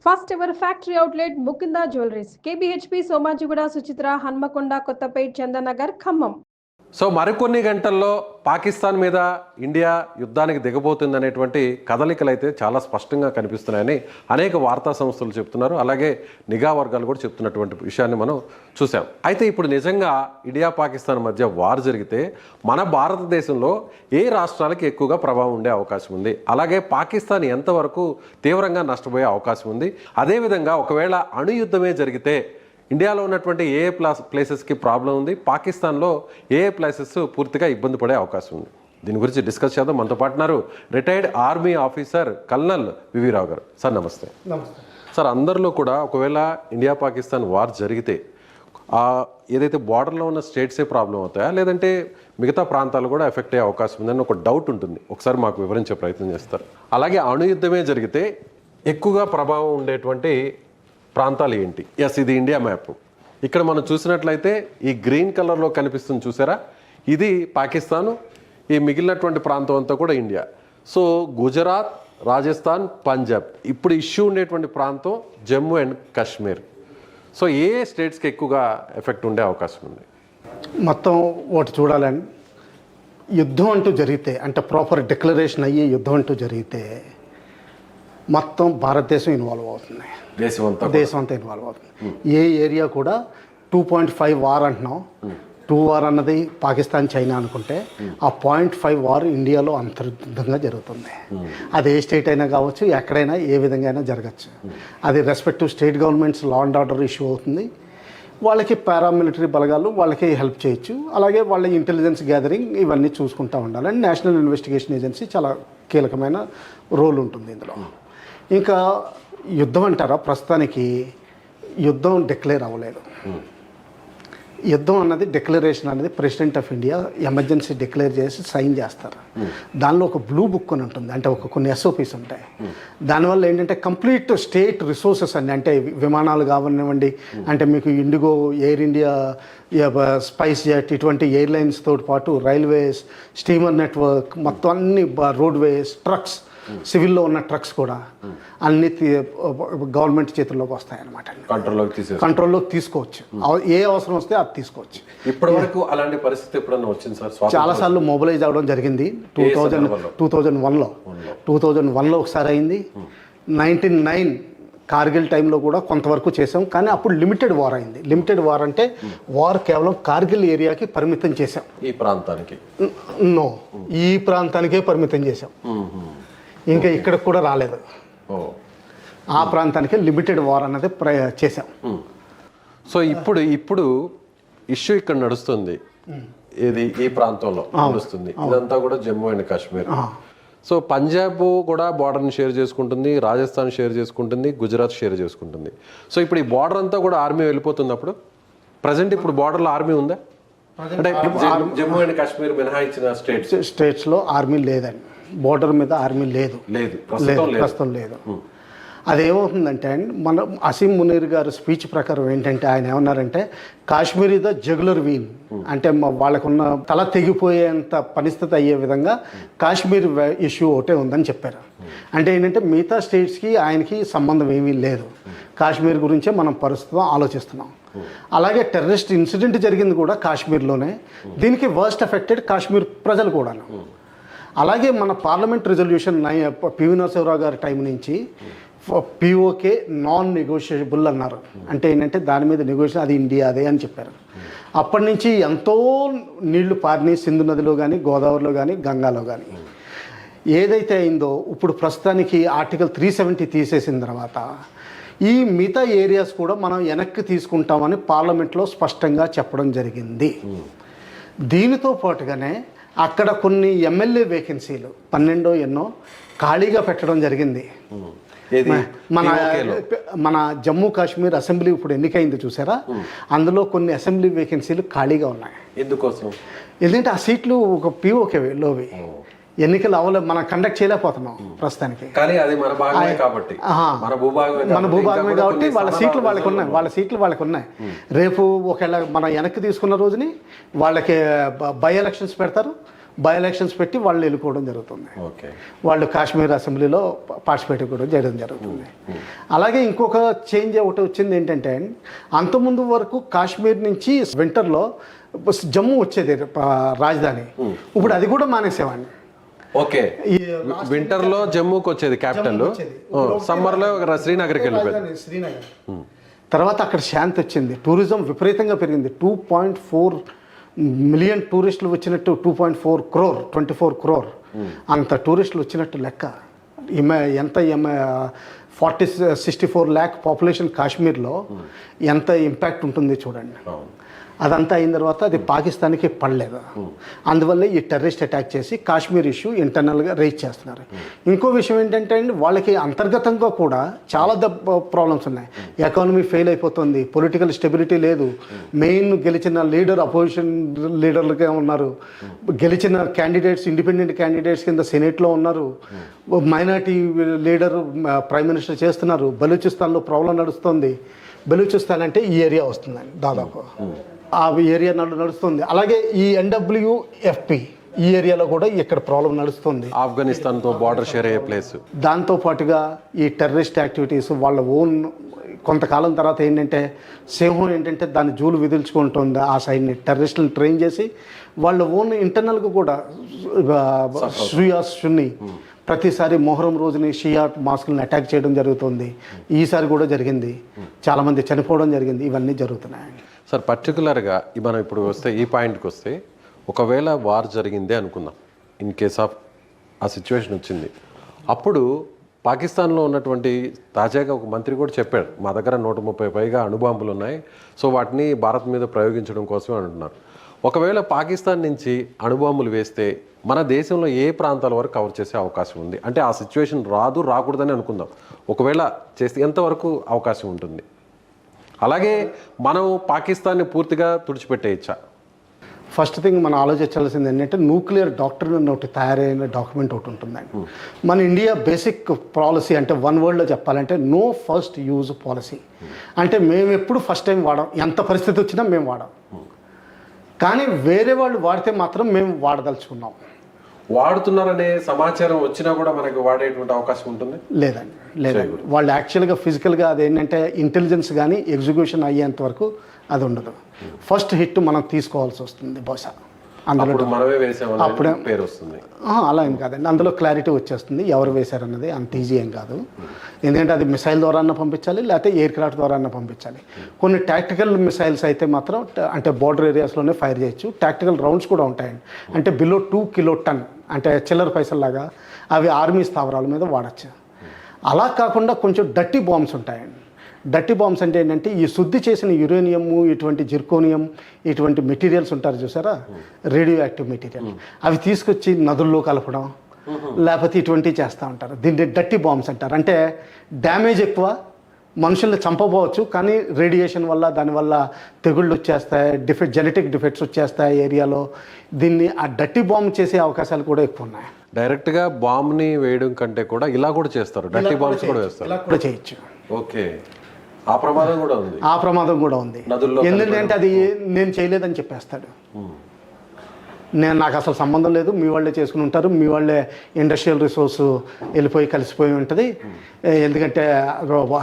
First ever factory outlet Mukunda jewelleries KBHP Somajiguda Suchitra Hanamkonda Kothapet Chandanagar Khammam. So మరికొన్ని గంటల్లో పాకిస్తాన్ మీద ఇండియా యుద్ధానికి దిగబోతుందనేటువంటి కదలికలు అయితే చాలా స్పష్టంగా కనిపిస్తున్నాయని అనేక వార్తా సంస్థలు చెప్తున్నారు. అలాగే నిఘా వర్గాలు కూడా చెప్తున్నటువంటి విషయాన్ని మనం చూసాం. అయితే ఇప్పుడు నిజంగా ఇండియా పాకిస్తాన్ మధ్య వార్ జరిగితే మన భారతదేశంలో ఏ రాష్ట్రాలకి ఎక్కువగా ప్రభావం ఉండే అవకాశం ఉంది, అలాగే పాకిస్తాన్ ఎంతవరకు తీవ్రంగా నష్టపోయే అవకాశం ఉంది, అదేవిధంగా ఒకవేళ అణుయుద్ధమే జరిగితే ఇండియాలో ఉన్నటువంటి ఏ ప్లేసెస్కి ప్రాబ్లం ఉంది, పాకిస్తాన్లో ఏ ప్లేసెస్ పూర్తిగా ఇబ్బంది పడే అవకాశం ఉంది. దీని గురించి డిస్కస్ చేద్దాం. మనతో పాటున్నారు రిటైర్డ్ ఆర్మీ ఆఫీసర్ కల్నల్ వివి రావు గారు. సార్ నమస్తే. నమస్తే సార్, అందరిలో కూడా ఒకవేళ ఇండియా పాకిస్తాన్ వార్ జరిగితే ఏదైతే బార్డర్లో ఉన్న స్టేట్సే ప్రాబ్లం అవుతాయా, లేదంటే మిగతా ప్రాంతాలు కూడా ఎఫెక్ట్ అయ్యే అవకాశం ఉందని ఒక డౌట్ ఉంటుంది. ఒకసారి మాకు వివరించే ప్రయత్నం చేస్తారు. అలాగే అణుయుద్ధమే జరిగితే ఎక్కువగా ప్రభావం ఉండేటువంటి ప్రాంతాలు ఏంటి? ఎస్, ఇది ఇండియా మ్యాప్. ఇక్కడ మనం చూసినట్లయితే ఈ గ్రీన్ కలర్లో కనిపిస్తుంది చూసారా, ఇది పాకిస్తాను, ఈ మిగిలినటువంటి ప్రాంతం అంతా కూడా ఇండియా. సో గుజరాత్, రాజస్థాన్, పంజాబ్, ఇప్పుడు ఇష్యూ ఉండేటువంటి ప్రాంతం జమ్మూ అండ్ కాశ్మీర్. సో ఏ స్టేట్స్కి ఎక్కువగా ఎఫెక్ట్ ఉండే అవకాశం ఉంది? మొత్తం ఒకటి చూడాలండి, యుద్ధం అంటూ జరిగితే అంటే ప్రాపర్ డిక్లరేషన్ అయ్యి యుద్ధం అంటూ జరిగితే మొత్తం భారతదేశం ఇన్వాల్వ్ అవుతుంది, దేశం అంతా ఇన్వాల్వ్ అవుతుంది. ఏ ఏరియా కూడా 2.5 వార్ అంటున్నాం, 2 వార్ అన్నది పాకిస్తాన్ చైనా అనుకుంటే ఆ 0.5 వార్ ఇండియాలో అంతర్గతంగా జరుగుతుంది. అది ఏ స్టేట్ అయినా కావచ్చు, ఎక్కడైనా ఏ విధంగా అయినా జరగచ్చు. అది respective state governments law and order issue అవుతుంది. వాళ్ళకి పారామిలిటరీ బలగాలు వాళ్ళకి హెల్ప్ చేయొచ్చు. అలాగే వాళ్ళ ఇంటెలిజెన్స్ గ్యాదరింగ్ ఇవన్నీ చూసుకుంటూ ఉండాలి. అండ్ నేషనల్ ఇన్వెస్టిగేషన్ ఏజెన్సీ చాలా కీలకమైన రోల్ ఉంటుంది ఇందులో. ఇంకా యుద్ధం అంటారా, ప్రస్తుతానికి యుద్ధం డిక్లేర్ అవ్వలేదు. యుద్ధం అన్నది డిక్లరేషన్ అనేది president of India emergency declare చేసి సైన్ చేస్తారు. దానిలో ఒక బ్లూ బుక్ అని ఉంటుంది, అంటే కొన్ని SOPs ఉంటాయి. దానివల్ల ఏంటంటే కంప్లీట్ స్టేట్ రిసోర్సెస్ అన్ని, అంటే విమానాలు కావనివ్వండి, అంటే మీకు IndiGo, air India, spice jet ఇటువంటి ఎయిర్లైన్స్ తోటి పాటు రైల్వేస్, స్టీమర్ నెట్వర్క్ మొత్తం అన్ని, రోడ్వేస్, ట్రక్స్, సివిల్లో ఉన్న ట్రక్స్ కూడా అన్ని గవర్నమెంట్ చేతుల్లోకి వస్తాయన్నమాట. కంట్రోల్లోకి తీసుకోవచ్చు. ఏ అవసరం వస్తే అది తీసుకోవచ్చు. ఇప్పటి వరకు అలాంటి పరిస్థితి ఎప్పుడన్నా వచ్చింది సార్? చాలాసార్లు మొబిలైజ్ అవ్వడం జరిగింది. 2001లో ఒకసారి అయింది. 1999 కార్గిల్ టైంలో కూడా కొంతవరకు చేసాం, కానీ అప్పుడు లిమిటెడ్ వార్ అయింది. లిమిటెడ్ వార్ అంటే వార్ కేవలం కార్గిల్ ఏరియాకి పరిమితం చేసాం. ఈ ప్రాంతానికి ఈ ప్రాంతానికే పరిమితం చేసాం, ఇంకా ఇక్కడికి కూడా రాలేదు. ఆ ప్రాంతానికి లిమిటెడ్ వార్ అన్నది చేసాం. సో ఇప్పుడు ఇష్యూ ఇక్కడ నడుస్తుంది, ఇది ఈ ప్రాంతంలో నడుస్తుంది. ఇదంతా కూడా జమ్మూ అండ్ కాశ్మీర్. సో పంజాబ్ కూడా బార్డర్ని షేర్ చేసుకుంటుంది, రాజస్థాన్ షేర్ చేసుకుంటుంది, గుజరాత్ షేర్ చేసుకుంటుంది. సో ఇప్పుడు ఈ బార్డర్ అంతా కూడా ఆర్మీ వెళ్ళిపోతుంది. అప్పుడు ప్రజెంట్ ఇప్పుడు బార్డర్లో ఆర్మీ ఉందా? అంటే జమ్మూ అండ్ కాశ్మీర్ మినహాయించిన స్టేట్స్లో ఆర్మీ లేదండి. బోర్డర్ మీద ఆర్మీ లేదు, ప్రస్తుతం లేదు. అదేమవుతుందంటే అండి, మన అసీం మునీర్ గారు స్పీచ్ ప్రకారం ఏంటంటే ఆయన ఏమన్నారంటే కాశ్మీర్ ఇస్ ద జగులర్ వీన్, అంటే వాళ్ళకున్న తల తెగిపోయేంత పరిస్థితి అయ్యే విధంగా కాశ్మీర్ ఇష్యూ ఒకటే ఉందని చెప్పారు. అంటే ఏంటంటే మిగతా స్టేట్స్కి ఆయనకి సంబంధం ఏమీ లేదు, కాశ్మీర్ గురించే మనం ప్రస్తుతం ఆలోచిస్తున్నాం. అలాగే టెర్రరిస్ట్ ఇన్సిడెంట్ జరిగింది కూడా కాశ్మీర్లోనే. దీనికి వర్స్ట్ ఎఫెక్టెడ్ కాశ్మీర్ ప్రజలు కూడాను. అలాగే మన పార్లమెంట్ రిజల్యూషన్ పివి నరసింహరావు గారి టైం నుంచి POK నాన్ నెగోషియబుల్ అన్నారు. అంటే ఏంటంటే దాని మీద నెగోషియేషన్, అది ఇండియాదే అని చెప్పారు. అప్పటి నుంచి ఎంతో నీళ్లు పారినాయి, సింధు నదిలో కానీ, గోదావరిలో కానీ, గంగాలో కానీ. ఏదైతే అయిందో ఇప్పుడు ప్రస్తుతానికి ఆర్టికల్ 370 తీసేసిన తర్వాత ఈ మిగతా ఏరియాస్ కూడా మనం వెనక్కి తీసుకుంటామని పార్లమెంట్లో స్పష్టంగా చెప్పడం జరిగింది. దీనితో పాటుగానే అక్కడ కొన్ని ఎమ్మెల్యే వేకెన్సీలు 12 ఎన్నో ఖాళీగా పెట్టడం జరిగింది. మన జమ్మూ కాశ్మీర్ అసెంబ్లీ ఇప్పుడు ఎన్నికైంది చూసారా, అందులో కొన్ని అసెంబ్లీ వేకెన్సీలు ఖాళీగా ఉన్నాయి. ఎందుకోసం? ఎందుకంటే ఆ సీట్లు ఒక POKలోవి ఎన్నికలు అవ్వలే, మనం కండక్ట్ చేయలేకపోతున్నాం ప్రస్తుతానికి. మన భూభాగమే కాబట్టి వాళ్ళ సీట్లు వాళ్ళకి ఉన్నాయి. రేపు ఒకవేళ మనం వెనక్కి తీసుకున్న రోజుని వాళ్ళకి బై ఎలక్షన్స్ పెడతారు, బై ఎలక్షన్స్ పెట్టి వాళ్ళు వెళ్ళిపోవడం జరుగుతుంది. ఓకే. వాళ్ళు కాశ్మీర్ అసెంబ్లీలో పార్టిసిపేట్ కూడా చేయడం జరుగుతుంది. అలాగే ఇంకొక చేంజ్ ఒకటి వచ్చింది ఏంటంటే, అంతకుముందు వరకు కాశ్మీర్ నుంచి వింటర్లో జమ్మూ వచ్చేది రాజధాని, ఇప్పుడు అది కూడా మానేసేవాడిని. ఓకే. వింటర్ లో జమ్మూకి వచ్చేది క్యాపిటల్, సమ్మర్ లో శ్రీనగర్కి వెళ్ళిపోయింది. శ్రీనగర్ తర్వాత అక్కడ శాంతి వచ్చింది, టూరిజం విపరీతంగా పెరిగింది. 2.4 మిలియన్ టూరిస్టులు వచ్చినట్టు, 2.4 crore 24 crore అంత టూరిస్టులు వచ్చినట్టు లెక్క. ఎంత 64 lakh పాపులేషన్ కాశ్మీర్లో ఎంత ఇంపాక్ట్ ఉంటుంది చూడండి. అదంతా అయిన తర్వాత అది పాకిస్తాన్కి పడలేదు. అందువల్ల ఈ టెర్రరిస్ట్ అటాక్ చేసి కాశ్మీర్ ఇష్యూ ఇంటర్నల్గా రేజ్ చేస్తున్నారు. ఇంకో విషయం ఏంటంటే అండి, వాళ్ళకి అంతర్గతంగా కూడా చాలా ప్రాబ్లమ్స్ ఉన్నాయి. ఎకానమీ ఫెయిల్ అయిపోతుంది, పొలిటికల్ స్టెబిలిటీ లేదు, మెయిన్ గెలిచిన లీడర్ అపోజిషన్ లీడర్లుగా ఉన్నారు, గెలిచిన క్యాండిడేట్స్ ఇండిపెండెంట్ క్యాండిడేట్స్ కింద సెనేట్లో ఉన్నారు, మైనార్టీ లీడర్ ప్రైమ్ మినిస్టర్ చేస్తున్నారు. బలూచిస్తాన్లో ప్రాబ్లం నడుస్తుంది. బలూచిస్తాన్ అంటే ఈ ఏరియా వస్తుందండి, దాదాపు ఆ ఏరియా నడుస్తుంది. అలాగే ఈ NWFP ఈ ఏరియాలో కూడా ఇక్కడ ప్రాబ్లం నడుస్తుంది. ఆఫ్ఘనిస్తాన్తో బార్డర్ షేర్ అయ్యే ప్లేస్. దాంతో పాటుగా ఈ టెర్రరిస్ట్ యాక్టివిటీస్ వాళ్ళ ఓన్ కొంతకాలం తర్వాత ఏంటంటే, సింహం ఏంటంటే దాన్ని జూలు విదిల్చుకుంటుంది. ఆ సైడ్ని టెర్రరిస్టులను ట్రైన్ చేసి వాళ్ళ ఓన్ ఇంటర్నల్గా కూడా షియాస్ సున్నీ ప్రతిసారి మొహరం రోజుని షియా మాస్కులను అటాక్ చేయడం జరుగుతుంది. ఈసారి కూడా జరిగింది, చాలామంది చనిపోవడం జరిగింది. ఇవన్నీ జరుగుతున్నాయి సార్. పర్టికులర్గా మనం ఇప్పుడు వస్తే ఈ పాయింట్కి వస్తే, ఒకవేళ వార్ జరిగిందే అనుకుందాం, ఇన్ కేస్ ఆఫ్ ఆ సిచ్యువేషన్ వచ్చింది, అప్పుడు పాకిస్తాన్లో ఉన్నటువంటి తాజాగా ఒక మంత్రి కూడా చెప్పాడు, మా దగ్గర 130 పైగా అణుబాంబులు ఉన్నాయి, సో వాటిని భారత్ మీద ప్రయోగించడం కోసమే అంటున్నారు. ఒకవేళ పాకిస్తాన్ నుంచి అణుబాంబులు వేస్తే మన దేశంలో ఏ ప్రాంతాల వరకు కవర్ చేసే అవకాశం ఉంది? అంటే ఆ సిచ్యువేషన్ రాకూడదని అనుకుందాం, ఒకవేళ చేస్తే ఎంతవరకు అవకాశం ఉంటుంది? అలాగే మనం పాకిస్తాన్ని పూర్తిగా తుడిచిపెట్టేయచ్చా? ఫస్ట్ థింగ్ మనం ఆలోచించాల్సింది ఏంటంటే, న్యూక్లియర్ డాక్ట్రిన్ ఒకటి తయారైన డాక్యుమెంట్ ఒకటి ఉంటుందండి. మన ఇండియా బేసిక్ పాలసీ అంటే వన్ వర్డ్లో చెప్పాలంటే నో ఫస్ట్ యూజ్ పాలసీ. అంటే మేము ఎప్పుడు ఫస్ట్ టైం వాడాం, ఎంత పరిస్థితి వచ్చినా మేము వాడాం. కానీ వేరే వాళ్ళు వాడితే మాత్రం మేము వాడదలుచుకున్నాం. వాడుతున్నారనే సమాచారం వచ్చినా కూడా మనకు వాడేటువంటి అవకాశం ఉంటుంది? లేదండి. వాళ్ళు యాక్చువల్గా ఫిజికల్గా అది ఏంటంటే ఇంటెలిజెన్స్ కానీ ఎగ్జిక్యూషన్ అయ్యేంత వరకు అది ఉండదు. ఫస్ట్ హిట్ మనం తీసుకోవాల్సి వస్తుంది బహుశా. అందులో అప్పుడే పేరు వస్తుంది. అలా ఏం కాదండి, అందులో క్లారిటీ వచ్చేస్తుంది ఎవరు వేశారన్నది. అంత ఈజీ ఏం కాదు, ఎందుకంటే అది మిసైల్ ద్వారా పంపించాలి, లేకపోతే ఎయిర్ క్రాఫ్ట్ ద్వారా పంపించాలి. కొన్ని టాక్టికల్ మిసైల్స్ అయితే మాత్రం అంటే బోర్డర్ ఏరియాస్లోనే ఫైర్ చేయొచ్చు. టాక్టికల్ రౌండ్స్ కూడా ఉంటాయండి, అంటే బిలో 2 kiloton అంటే చిల్లర పైసల్లాగా అవి ఆర్మీ స్థావరాల మీద వాడచ్చు. అలా కాకుండా కొంచెం డర్టీ బాంబ్స్ ఉంటాయండి. డర్టీ బాంబ్స్ అంటే ఏంటంటే, ఈ శుద్ధి చేసిన యురేనియము, ఇటువంటి జిర్కోనియం, ఇటువంటి మెటీరియల్స్ ఉంటారు చూసారా, రేడియో యాక్టివ్ మెటీరియల్, అవి తీసుకొచ్చి నదుల్లో కలపడం, లేకపోతే ఇటువంటివి చేస్తూ ఉంటారు. దీన్ని డర్టీ బాంబ్స్ అంటారు. అంటే డ్యామేజ్ ఎక్కువ, మనుషుల్ని చంపబోవచ్చు, కానీ రేడియేషన్ వల్ల దానివల్ల తెగుళ్ళు వచ్చేస్తాయి, జెనెటిక్ డిఫెక్ట్స్ వచ్చేస్తాయి ఏరియాలో. దీన్ని ఆ డర్టీ బాంబ్ చేసే అవకాశాలు కూడా ఎక్కువ ఉన్నాయి. డైరెక్ట్గా బాంబ్ని వేయడం కంటే కూడా ఇలా కూడా చేస్తారు, డర్టీ బాంబ్స్ కూడా వేస్తారు. ఇలా కూడా చేయొచ్చు. ఓకే. ఆ ప్రమాదం కూడా ఉంది. ఎందుకంటే అది నేను చేయలేదని చెప్పేస్తాడు. నాకు అసలు సంబంధం లేదు, మీ వాళ్ళే చేసుకుని ఉంటారు, మీ వాళ్ళే ఇండస్ట్రియల్ రిసోర్స్ వెళ్ళిపోయి కలిసిపోయి ఉంటుంది. ఎందుకంటే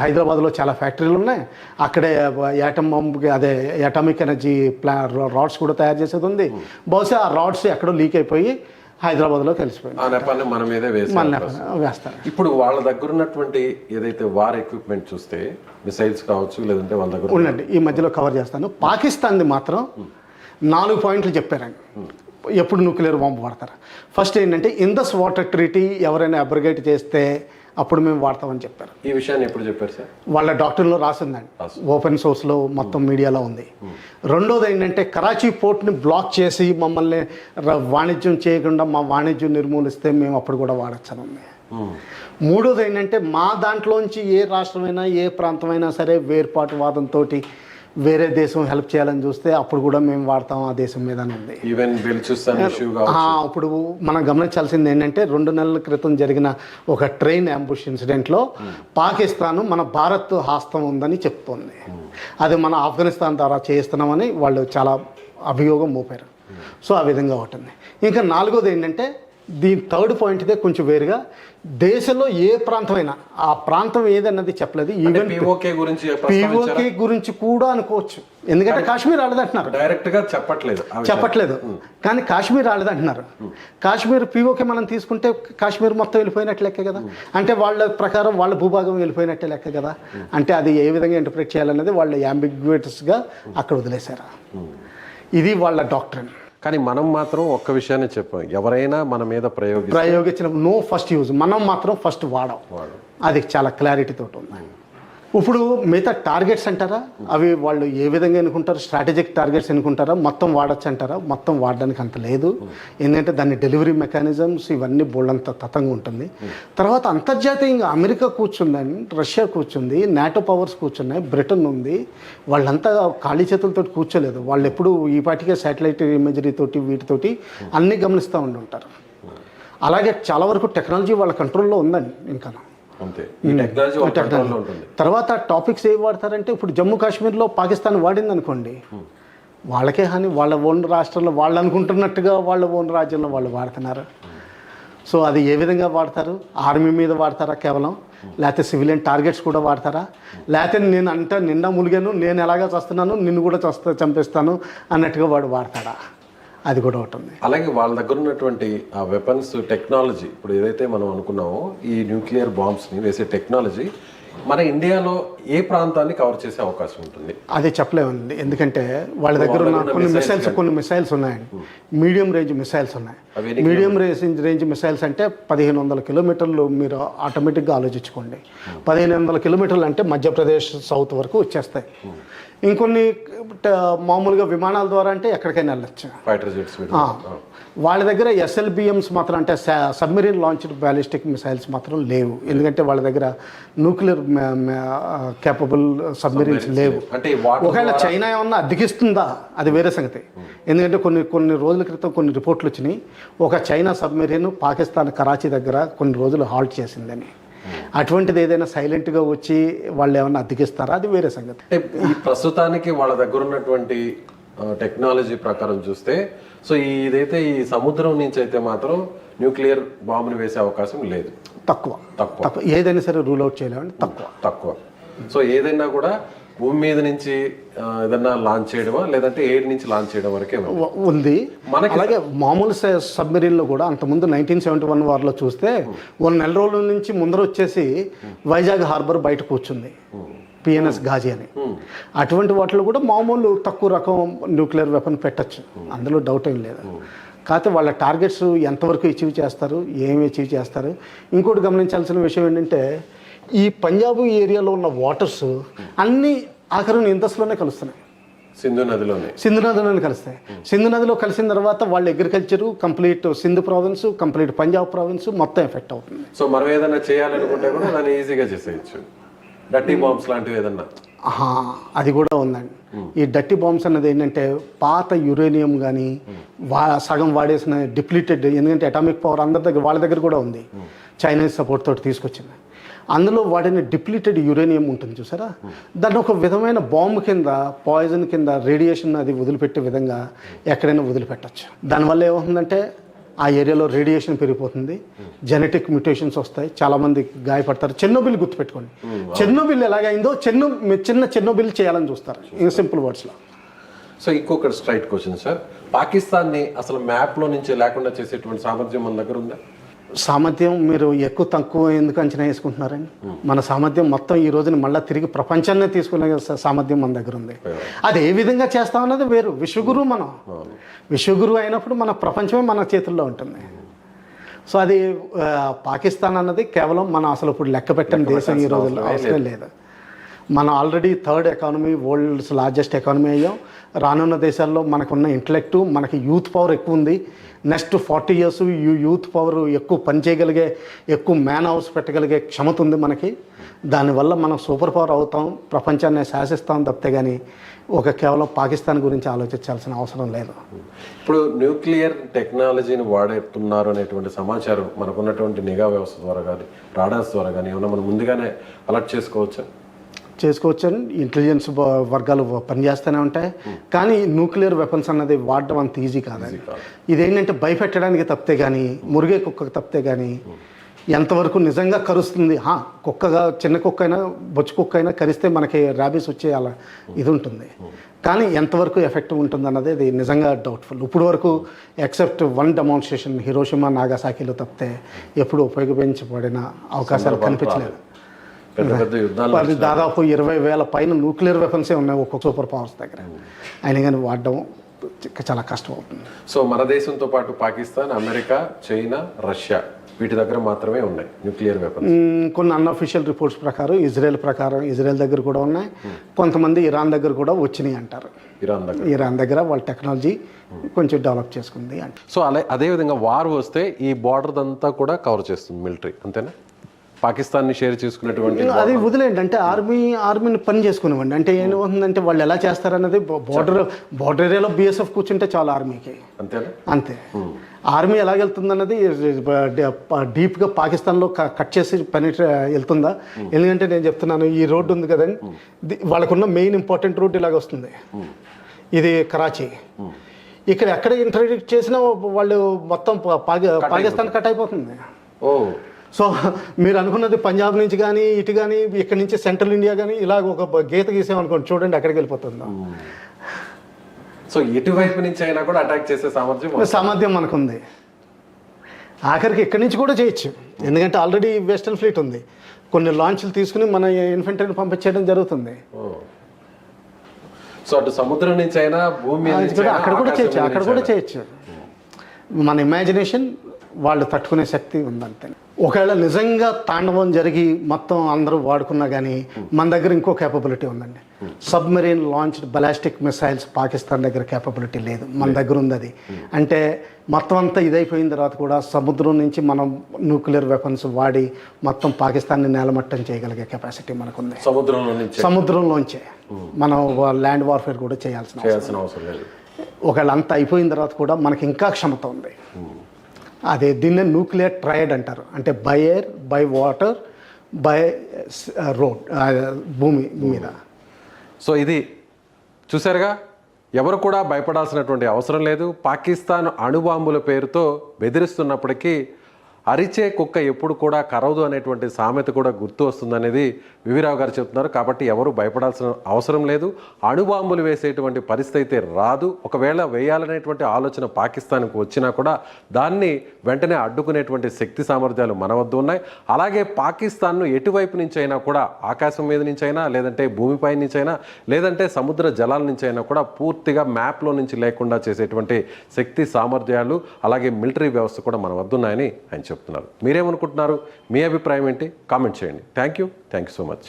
హైదరాబాద్లో చాలా ఫ్యాక్టరీలు ఉన్నాయి, అక్కడే యాటమ్ బాంబుకి అటామిక్ ఎనర్జీ రాడ్స్ కూడా తయారు చేసేది ఉంది. బహుశా ఆ రాడ్స్ ఎక్కడో లీక్ అయిపోయి హైదరాబాద్లో కలిసిపోయింది, మన మీదే వేస్తారు. ఇప్పుడు వాళ్ళ దగ్గర ఉన్నటువంటి ఏదైతే వార్ ఎక్విప్మెంట్ చూస్తే మిసైల్స్ కావచ్చు, లేదంటే వాళ్ళ దగ్గర ఉండండి, ఈ మధ్యలో కవర్ చేస్తాను. పాకిస్తాన్ది మాత్రం 4 పాయింట్లు చెప్పారండి ఎప్పుడు న్యూక్లియర్ బాంబు వాడతారు. ఫస్ట్ ఏంటంటే, ఇండస్ వాటర్ ట్రీటీ ఎవరైనా అబ్రిగేట్ చేస్తే అప్పుడు మేము వాడతామని చెప్పారు. ఈ విషయాన్ని ఎప్పుడు చెప్పారు సార్? వాళ్ళ డాక్టర్లో రాసిందండి, ఓపెన్ సోర్స్లో మొత్తం మీడియాలో ఉంది. రెండోది ఏంటంటే, కరాచీ పోర్ట్ని బ్లాక్ చేసి మమ్మల్ని వాణిజ్యం చేయకుండా మా వాణిజ్యం నిర్మూలిస్తే మేము అప్పుడు కూడా వాడచ్చనుంది. మూడోది ఏంటంటే, మా దాంట్లోంచి ఏ రాష్ట్రమైనా ఏ ప్రాంతమైనా సరే వేర్పాటు వాదంతో వేరే దేశం హెల్ప్ చేయాలని చూస్తే అప్పుడు కూడా మేము వాడతాం ఆ దేశం మీద ఉంది. ఇప్పుడు మనం గమనించాల్సింది ఏంటంటే, 2 నెలల క్రితం జరిగిన ఒక ట్రైన్ అంబుష్ ఇన్సిడెంట్లో పాకిస్తాన్ మన భారత్ హస్తం ఉందని చెప్తోంది. అది మన ఆఫ్ఘనిస్తాన్ ద్వారా చేస్తున్నామని వాళ్ళు చాలా అభియోగం మోపారు. సో ఆ విధంగా ఉంటుంది. ఇంకా నాలుగోది ఏంటంటే దీని థర్డ్ పాయింట్ ఇదే కొంచెం వేరుగా, దేశంలో ఏ ప్రాంతమైనా ఆ ప్రాంతం ఏదన్నది చెప్పలేదు. ఈవెన్ పిఓకే గురించి కూడా అనుకోవచ్చు, ఎందుకంటే కాశ్మీర్ ఆడదంటున్నారు, డైరెక్ట్గా చెప్పట్లేదు కానీ కాశ్మీర్ ఆడదంటున్నారు. కాశ్మీర్ పిఓకే మనం తీసుకుంటే కాశ్మీర్ మొత్తం వెళ్ళిపోయినట్టు లెక్క కదా, అంటే వాళ్ళ ప్రకారం వాళ్ళ భూభాగం వెళ్ళిపోయినట్టే లెక్క కదా. అంటే అది ఏ విధంగా ఇంటర్ప్రిట్ చేయాలనేది వాళ్ళు యాంబిగ్యూటస్గా అక్కడ వదిలేశారు. ఇది వాళ్ళ డాక్ట్రిన్. కానీ మనం మాత్రం ఒక్క విషయాన్ని చెప్పాం, ఎవరైనా మన మీద ప్రయోగించిన నో ఫస్ట్ యూజ్, మనం మాత్రం ఫస్ట్ వాడం. అది చాలా క్లారిటీతో ఉంది. ఇప్పుడు మిగతా టార్గెట్స్ అంటారా, అవి వాళ్ళు ఏ విధంగా ఎన్నుకుంటారు, స్ట్రాటజిక్ టార్గెట్స్ ఎన్నుకుంటారా, మొత్తం వాడచ్చు అంటారా, మొత్తం వాడడానికి అంత లేదు. ఎందుకంటే దాని డెలివరీ మెకానిజమ్స్ ఇవన్నీ బోల్డంత తతంగా ఉంటుంది. తర్వాత అంతర్జాతీయంగా అమెరికా కూర్చుందని, రష్యా కూర్చుంది, నాటో పవర్స్ కూర్చున్నాయి, బ్రిటన్ ఉంది. వాళ్ళంతా ఖాళీ చేతులతో కూర్చోలేదు. వాళ్ళు ఎప్పుడు ఈ పాటికే శాటిలైట్ ఇమేజరీ తోటి వీటితోటి అన్నీ గమనిస్తూ ఉంటారు. అలాగే చాలా వరకు టెక్నాలజీ వాళ్ళ కంట్రోల్లో ఉందండి. ఇంకా తర్వాత టాపిక్స్ ఏవి వాడతారంటే, ఇప్పుడు జమ్మూ కాశ్మీర్లో పాకిస్తాన్ వాడింది అనుకోండి, వాళ్ళకే హాని, వాళ్ళ ఓన్ రాష్ట్రంలో వాళ్ళు అనుకుంటున్నట్టుగా వాళ్ళ ఓన్ రాజ్యంలో వాళ్ళు వాడుతున్నారు. సో అది ఏ విధంగా వాడతారు, ఆర్మీ మీద వాడతారా కేవలం, లేకపోతే సివిలియన్ టార్గెట్స్ కూడా వాడతారా, లేకపోతే నేను అంటే నిండా ములిగాను, నేను ఎలాగా చస్తున్నాను, నిన్ను కూడా చంపేస్తాను అన్నట్టుగా వాడు వాడతాడా, అది కూడా ఉంటుంది. అలాగే వాళ్ళ దగ్గర ఉన్నటువంటి ఆ వెపన్స్ టెక్నాలజీ, ఇప్పుడు ఏదైతే మనం అనుకున్నామో ఈ న్యూక్లియర్ బాంబ్స్ని వేసే టెక్నాలజీ మన ఇండియాలో ఏ ప్రాంతాన్ని కవర్ చేసే అవకాశం ఉంటుంది? అది చెప్పలేమండి, ఎందుకంటే వాళ్ళ దగ్గర ఉన్న కొన్ని మిసైల్స్ ఉన్నాయండి. మీడియం రేంజ్ మిసైల్స్ ఉన్నాయి. మీడియం రేంజ్ మిసైల్స్ అంటే 1500 కిలోమీటర్లు. మీరు ఆటోమేటిక్గా ఆలోచించుకోండి, 1500 కిలోమీటర్లు అంటే మధ్యప్రదేశ్ సౌత్ వరకు వచ్చేస్తాయి. ఇంకొన్ని మామూలుగా విమానాల ద్వారా అంటే ఎక్కడికైనా వెళ్ళచ్చు. వాళ్ళ దగ్గర SLBMs మాత్రం, అంటే సబ్మెరీన్ లాంచ్డ్ బ్యాలిస్టిక్ మిసైల్స్ మాత్రం లేవు. ఎందుకంటే వాళ్ళ దగ్గర న్యూక్లియర్ కేపబుల్ సబ్మెరీన్స్ లేవు. ఒకవేళ చైనా ఏమన్నా అద్దెకిస్తుందా అది వేరే సంగతి. ఎందుకంటే కొన్ని రోజుల క్రితం కొన్ని రిపోర్ట్లు వచ్చినాయి, ఒక చైనా సబ్మెరీన్ పాకిస్తాన్ కరాచీ దగ్గర కొన్ని రోజులు హాల్ట్ చేసిందని. అటువంటిది ఏదైనా సైలెంట్గా వచ్చి వాళ్ళు ఏమన్నా అద్దెకిస్తారా అది వేరే సంగతి. ఈ ప్రస్తుతానికి వాళ్ళ దగ్గర ఉన్నటువంటి టెక్నాలజీ ప్రకారం చూస్తే, సో ఇదైతే ఈ సముద్రం నుంచి అయితే మాత్రం న్యూక్లియర్ బాంబుని వేసే అవకాశం లేదు. తక్కువ ఏదైనా సరే రూల్ అవుట్ చేయలేమండి, తక్కువ. సో ఏదైనా కూడా భూమి మీద నుంచి ఏదన్నా లాంచ్ చేయడమా, లేదంటే ఎయిర్ నుంచి లాంచ్ చేయడం వరకే ఉంది మనకి. అలాగే మామూలు సబ్మెరీన్లో కూడా అంతకుముందు 1971 వార్లో చూస్తే 1 నెల రోజుల నుంచి ముందర వచ్చేసి వైజాగ్ హార్బర్ బయట కూర్చుంది, PNS ఘాజీ అని. అటువంటి వాటిలో కూడా మామూలు తక్కువ రకం న్యూక్లియర్ వెపన్ పెట్టచ్చు, అందులో డౌట్ ఏం లేదు. కాకపోతే వాళ్ళ టార్గెట్స్ ఎంతవరకు అచీవ్ చేస్తారు, ఏమి అచీవ్ చేస్తారు. ఇంకోటి గమనించాల్సిన విషయం ఏంటంటే, ఈ పంజాబ్ ఏరియాలో ఉన్న వాటర్స్ అన్నీ ఆఖరుని ఇంతస్లోనే కలుస్తున్నాయి, సింధు నదిలోనే కలుస్తాయి. సింధు నదిలో కలిసిన తర్వాత వాళ్ళ agriculture complete Sindhu province, complete Punjab province మొత్తం ఎఫెక్ట్ అవుతుంది. సో మనం ఏదైనా చేయాలనుకుంటే కూడా దాన్ని ఈజీగా చేసేయచ్చు. డర్టీ బాంబ్స్ లాంటివి ఏదన్నా అది కూడా ఉందండి. ఈ డర్టీ బాంబ్స్ అన్నది ఏంటంటే, పాత యురేనియం కానీ సగం వాడేసిన డిప్లీటెడ్, ఎందుకంటే అటామిక్ పవర్ అందరి దగ్గర, వాళ్ళ దగ్గర కూడా ఉంది, చైనీస్ సపోర్ట్ తోటి తీసుకొచ్చింది. అందులో వాడిన డిప్లీటెడ్ యురేనియం ఉంటుంది చూసారా, దాన్ని ఒక విధమైన బాంబు కింద, పాయిజన్ కింద, రేడియేషన్ అది వదిలిపెట్టే విధంగా ఎక్కడైనా వదిలిపెట్టచ్చు. దానివల్ల ఏమవుతుందంటే ఆ ఏరియాలో రేడియేషన్ పెరిగిపోతుంది, జెనెటిక్ మ్యూటేషన్స్ వస్తాయి, చాలామంది గాయపడతారు. చెర్నోబిల్ గుర్తుపెట్టుకోండి, చెర్నోబిల్ ఎలాగైందో చిన్న చెర్నోబిల్ చేయాలని చూస్తారు, ఇన్ సింపుల్ వర్డ్స్లో. సో ఇంకొకటి స్ట్రైట్ క్వశ్చన్ సార్, పాకిస్తాన్ని అసలు మ్యాప్లో నుంచి లేకుండా చేసేటువంటి సామర్థ్యం మన దగ్గర ఉందా? సామర్థ్యం మీరు ఎక్కువ తక్కువ ఎందుకు అంచనా వేసుకుంటున్నారండి? మన సామర్థ్యం మొత్తం ఈ రోజున మళ్ళీ తిరిగి ప్రపంచాన్ని తీసుకునే సామర్థ్యం మన దగ్గర ఉంది. అది ఏ విధంగా చేస్తామన్నది వేరు. విశ్వగురువు మనం, విశ్వగురువు అయినప్పుడు మన ప్రపంచమే మన చేతుల్లో ఉంటుంది. సో అది పాకిస్తాన్ అన్నది కేవలం మనం అసలు ఇప్పుడు లెక్క పెట్టని దేశం ఈ రోజుల్లో అవసరం లేదు. మనం already 3rd economy, world's largest economy అయ్యాం. రానున్న దేశాల్లో మనకున్న ఇంటలెక్టు, మనకి యూత్ పవర్ ఎక్కువ ఉంది. నెక్స్ట్ 40 years యూత్ పవర్ ఎక్కువ పనిచేయగలిగే, ఎక్కువ మ్యాన్ హౌస్ పెట్టగలిగే క్షమత ఉంది మనకి. దానివల్ల మనం సూపర్ పవర్ అవుతాం, ప్రపంచాన్ని శాసిస్తాం తప్పితే కానీ కేవలం పాకిస్తాన్ గురించి ఆలోచించాల్సిన అవసరం లేదు. ఇప్పుడు న్యూక్లియర్ టెక్నాలజీని వాడుతున్నారు అనేటువంటి సమాచారం మనకున్నటువంటి నిఘా వ్యవస్థ ద్వారా కానీ, రాడార్స్ ద్వారా కానీ ఏమన్నా మనం ముందుగానే అలర్ట్ చేసుకోవచ్చా? చేసుకోవచ్చని ఇంటెలిజెన్స్ వర్గాలు పనిచేస్తూనే ఉంటాయి. కానీ న్యూక్లియర్ వెపన్స్ అన్నది వాడడం అంత ఈజీ కాదండి. ఇదేంటంటే భయపెట్టడానికి తప్పితే కానీ, మురిగే కుక్కకు తప్పితే కానీ ఎంతవరకు నిజంగా కరుస్తుంది. కుక్కగా చిన్న కుక్క అయినా బొచ్చు కుక్క అయినా కరిస్తే మనకి ర్యాబీస్ వచ్చే అలా ఇది ఉంటుంది. కానీ ఎంతవరకు ఎఫెక్టివ్ ఉంటుంది అన్నది ఇది నిజంగా డౌట్ఫుల్. ఇప్పుడు వరకు ఎక్సెప్ట్ వన్ డెమాన్స్ట్రేషన్ హిరోషిమా నాగాసాకిలో తప్పితే ఎప్పుడు ఉపయోగించబడిన అవకాశాలు కనిపించలేదు. దాదాపు 20,000 పైన న్యూక్లియర్ వెపన్సే ఉన్నాయి ఒక్కొక్క సూపర్ పవర్స్ దగ్గర. అయినా కానీ వాడడం చాలా కష్టం అవుతుంది. సో మన దేశంతో పాటు పాకిస్తాన్, అమెరికా, చైనా, రష్యా వీటి దగ్గర మాత్రమే ఉన్నాయి న్యూక్లియర్ వెపన్స్. కొన్ని అన్అఫీషియల్ రిపోర్ట్స్ ప్రకారం ఇజ్రాయెల్ దగ్గర కూడా ఉన్నాయి. కొంతమంది ఇరాన్ దగ్గర కూడా వచ్చినాయి అంటారు. ఇరాన్ దగ్గర వాళ్ళ టెక్నాలజీ కొంచెం డెవలప్ చేసుకుంది అంటే. సో అదేవిధంగా వార్ వస్తే ఈ బార్డర్ అంతా కూడా కవర్ చేస్తుంది మిలిటరీ, అంతేనా? పాకిస్తాన్ని షేర్ చేసుకునేటువంటి అది వదిలేండి. అంటే ఆర్మీని పని చేసుకునేవ్వండి. అంటే ఏమవుతుందంటే వాళ్ళు ఎలా చేస్తారన్నది బార్డర్ ఏరియాలో BSF కూర్చుంటే చాలా ఆర్మీకి అంతే. ఆర్మీ ఎలాగెళ్తుందన్నది డీప్గా పాకిస్తాన్లో కట్ చేసి వెళ్తుందా? ఎందుకంటే నేను చెప్తున్నాను, ఈ రోడ్డు ఉంది కదండి, వాళ్ళకున్న మెయిన్ ఇంపార్టెంట్ రోడ్డు ఇలాగ వస్తుంది. ఇది కరాచీ. ఇక్కడ ఎక్కడ ఇంటర్డిక్ట్ చేసినా వాళ్ళు మొత్తం పాకిస్తాన్ కట్ అయిపోతుంది. సో మీరు అనుకున్నది పంజాబ్ నుంచి కానీ ఇటు కానీ ఇక్కడ నుంచి సెంట్రల్ ఇండియా కానీ ఇలాగ ఒక గీత గీసామనుకోండి, చూడండి ఎక్కడికి వెళ్ళిపోతుందో. సో ఎటువైపు నుంచి అయినా కూడా అటాక్ చేసే సామర్థ్యం మనకుంది. ఆఖరికి ఇక్కడి నుంచి కూడా చేయొచ్చు, ఎందుకంటే ఆల్రెడీ వెస్టర్న్ ఫ్లీట్ ఉంది. కొన్ని లాంచ్లు తీసుకుని మన ఇన్ఫెంట్రీని పంపించేయడం జరుగుతుంది. సో అటు సముద్రం నుంచి అయినా భూమి అక్కడ కూడా చేయొచ్చు. మన ఇమాజినేషన్ వాళ్ళు తట్టుకునే శక్తి ఉందంతే. ఒకవేళ నిజంగా తాండవం జరిగి మొత్తం అందరూ వాడుకున్నా కానీ మన దగ్గర ఇంకో కేపబిలిటీ ఉందండి. Submarine launched ballistic missiles Pakistan దగ్గర కేపబిలిటీ లేదు, మన దగ్గర ఉంది అది. అంటే మొత్తం అంతా ఇదైపోయిన తర్వాత కూడా సముద్రం నుంచి మనం న్యూక్లియర్ వెపన్స్ వాడి మొత్తం పాకిస్తాన్ని నేలమట్టం చేయగలిగే కెపాసిటీ మనకుంది. సముద్రంలోంచే మనం ల్యాండ్ వార్ఫేర్ కూడా చేయాల్సిన అవసరం లేదు. ఒకవేళ అంతా అయిపోయిన తర్వాత కూడా మనకి ఇంకా క్షమత ఉంది. అదే దీన్నే న్యూక్లియర్ ట్రయడ్ అంటారు. అంటే by air, by water, by road, భూమి మీద. సో ఇది చూసారుగా, ఎవరు కూడా భయపడాల్సినటువంటి అవసరం లేదు. పాకిస్తాన్ అణుబాంబుల పేరుతో బెదిరిస్తున్నప్పటికీ అరిచే కుక్క ఎప్పుడు కూడా కరవదు అనేటువంటి సామెత కూడా గుర్తు వస్తుందనేది వివిరావు గారు చెప్తున్నారు. కాబట్టి ఎవరు భయపడాల్సిన అవసరం లేదు. అణుబాంబులు వేసేటువంటి పరిస్థితి అయితే రాదు. ఒకవేళ వేయాలనేటువంటి ఆలోచన పాకిస్తాన్కు వచ్చినా కూడా దాన్ని వెంటనే అడ్డుకునేటువంటి శక్తి సామర్థ్యాలు మన వద్ద ఉన్నాయి. అలాగే పాకిస్తాన్ను ఎటువైపు నుంచి అయినా కూడా, ఆకాశం మీద నుంచి అయినా, లేదంటే భూమిపై నుంచి అయినా, లేదంటే సముద్ర జలాల నుంచి అయినా కూడా పూర్తిగా మ్యాప్లో నుంచి లేకుండా చేసేటువంటి శక్తి సామర్థ్యాలు, అలాగే మిలిటరీ వ్యవస్థ కూడా మన వద్ద ఉన్నాయని ఆయన చెప్తున్నారు. మీరేమనుకుంటున్నారు? మీ అభిప్రాయం ఏంటి? కామెంట్ చేయండి. Thank you so much.